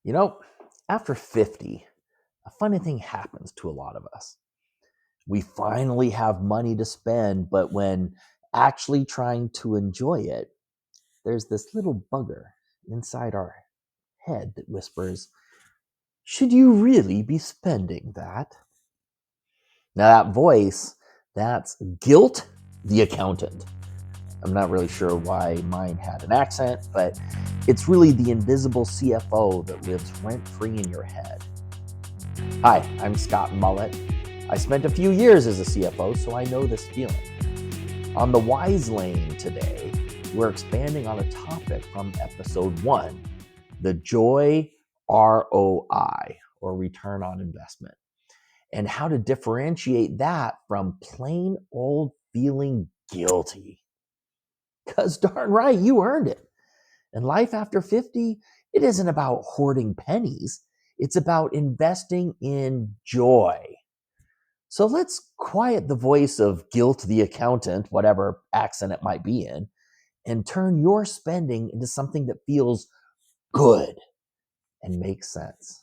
You know, after 50, a funny thing happens to a lot of us. We finally have money to spend, but when actually trying to enjoy it, there's this little bugger inside our head that whispers, should you really be spending that? Now, that voice, that's guilt the accountant. I'm not really sure why mine had an accent, but it's really the invisible CFO that lives rent free in your head. Hi, I'm Scott Mullet. I spent a few years as a CFO, so I know this feeling. On the Wise Lane today, we're expanding on a topic from episode 1, the Joy ROI, or return on investment, and how to differentiate that from plain old feeling guilty. Because darn right, you earned it. And life after 50, it isn't about hoarding pennies. It's about investing in joy. So let's quiet the voice of guilt the accountant, whatever accent it might be in, and turn your spending into something that feels good and makes sense.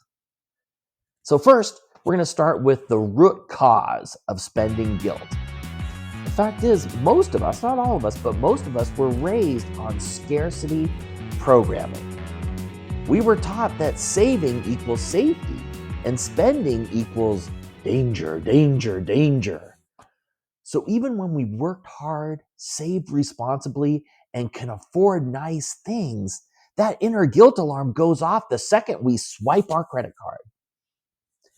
So first, we're going to start with the root cause of spending guilt. The fact is, most of us, not all of us, but most of us were raised on scarcity programming. We were taught that saving equals safety and spending equals danger, danger, danger. So even when we worked hard, saved responsibly, and can afford nice things, that inner guilt alarm goes off the second we swipe our credit card.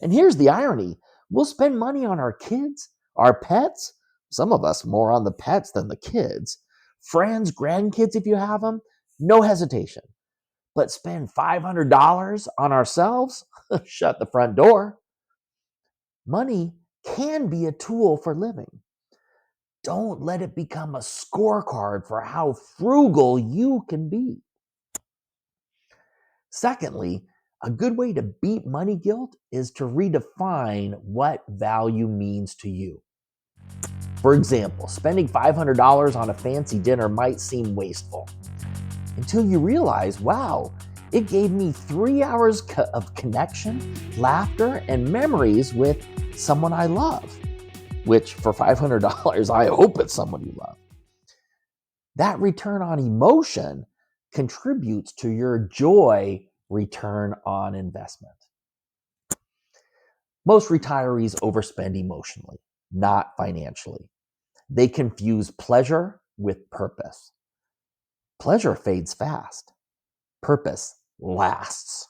And here's the irony. We'll spend money on our kids, our pets, some of us more on the pets than the kids, friends, grandkids if you have them, no hesitation. But spend $500 on ourselves? Shut the front door. Money can be a tool for living. Don't let it become a scorecard for how frugal you can be. Secondly, a good way to beat money guilt is to redefine what value means to you. For example, spending $500 on a fancy dinner might seem wasteful until you realize, wow, it gave me 3 hours of connection, laughter, and memories with someone I love, which for $500, I hope it's someone you love. That return on emotion contributes to your joy return on investment. Most retirees overspend emotionally, not financially. They confuse pleasure with purpose. Pleasure fades fast. Purpose lasts.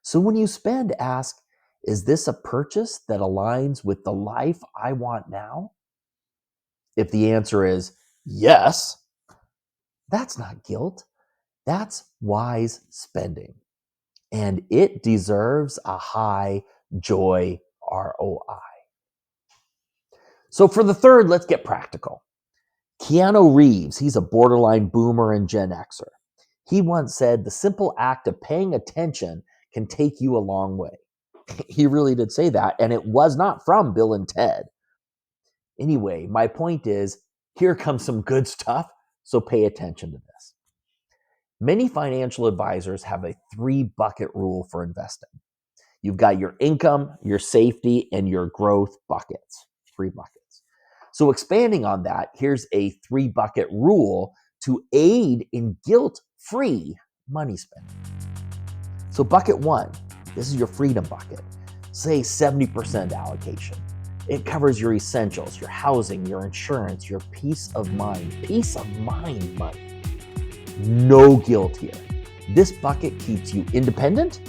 So when you spend, ask, is this a purchase that aligns with the life I want now? If the answer is yes, that's not guilt. That's wise spending. And it deserves a high joy ROI. So for the third, let's get practical. Keanu Reeves, he's a borderline boomer and Gen Xer. He once said, the simple act of paying attention can take you a long way. He really did say that, and it was not from Bill and Ted. Anyway, my point is, here comes some good stuff, so pay attention to this. Many financial advisors have a 3-bucket rule for investing. You've got your income, your safety, and your growth buckets, 3 buckets. So expanding on that, here's a 3-bucket rule to aid in guilt-free money spending. So bucket 1, this is your freedom bucket. Say 70% allocation. It covers your essentials, your housing, your insurance, your peace of mind. Peace of mind money. No guilt here. This bucket keeps you independent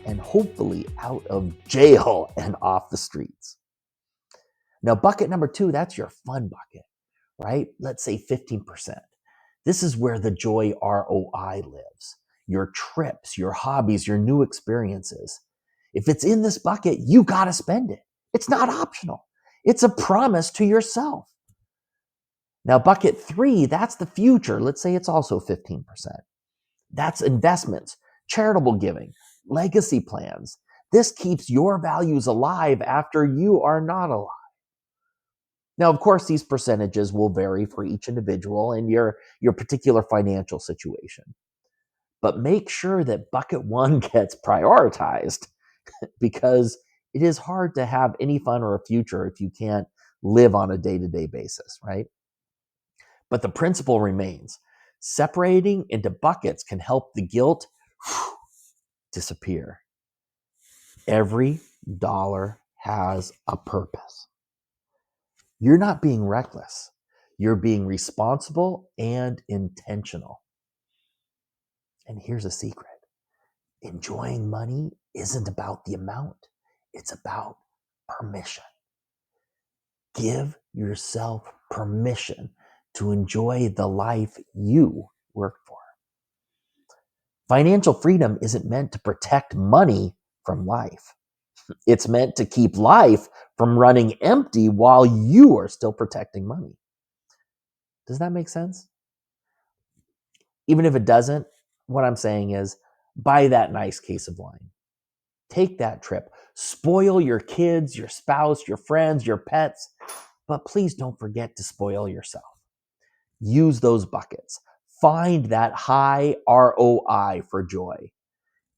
and hopefully out of jail and off the streets. Now, bucket number 2, that's your fun bucket, right? Let's say 15%. This is where the joy ROI lives. Your trips, your hobbies, your new experiences. If it's in this bucket, you got to spend it. It's not optional. It's a promise to yourself. Now, bucket 3, that's the future. Let's say it's also 15%. That's investments, charitable giving, legacy plans. This keeps your values alive after you are not alive. Now, of course, these percentages will vary for each individual and your particular financial situation. But make sure that bucket one gets prioritized because it is hard to have any fun or a future if you can't live on a day-to-day basis, right? But the principle remains. Separating into buckets can help the guilt disappear. Every dollar has a purpose. You're not being reckless. You're being responsible and intentional. And here's a secret. Enjoying money isn't about the amount. It's about permission. Give yourself permission to enjoy the life you work for. Financial freedom isn't meant to protect money from life. It's meant to keep life from running empty while you are still protecting money. Does that make sense? Even if it doesn't, what I'm saying is buy that nice case of wine. Take that trip. Spoil your kids, your spouse, your friends, your pets, but please don't forget to spoil yourself. Use those buckets. Find that high ROI for joy,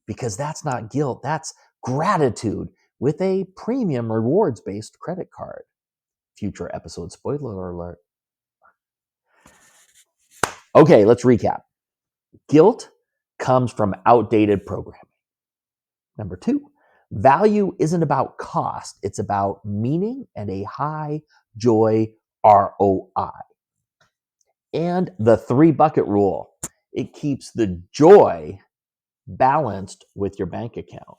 because that's not guilt, that's gratitude with a premium rewards-based credit card. Future episode spoiler alert. Okay, let's recap. Guilt comes from outdated programming. Number 2, value isn't about cost, it's about meaning and a high joy ROI. And the 3 bucket rule, it keeps the joy balanced with your bank account.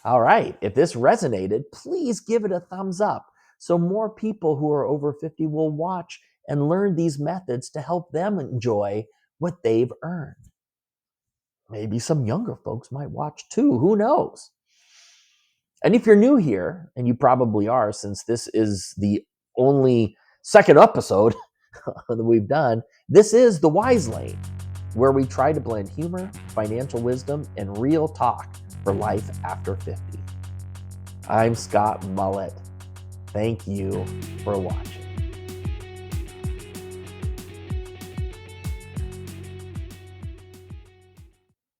All right, if this resonated, please give it a thumbs up so more people who are over 50 will watch and learn these methods to help them enjoy what they've earned. Maybe some younger folks might watch too, who knows? And if you're new here, and you probably are since this is the only second episode that we've done, this is The Wise Lane, where we try to blend humor, financial wisdom, and real talk for life after 50. I'm Scott Mullet. Thank you for watching.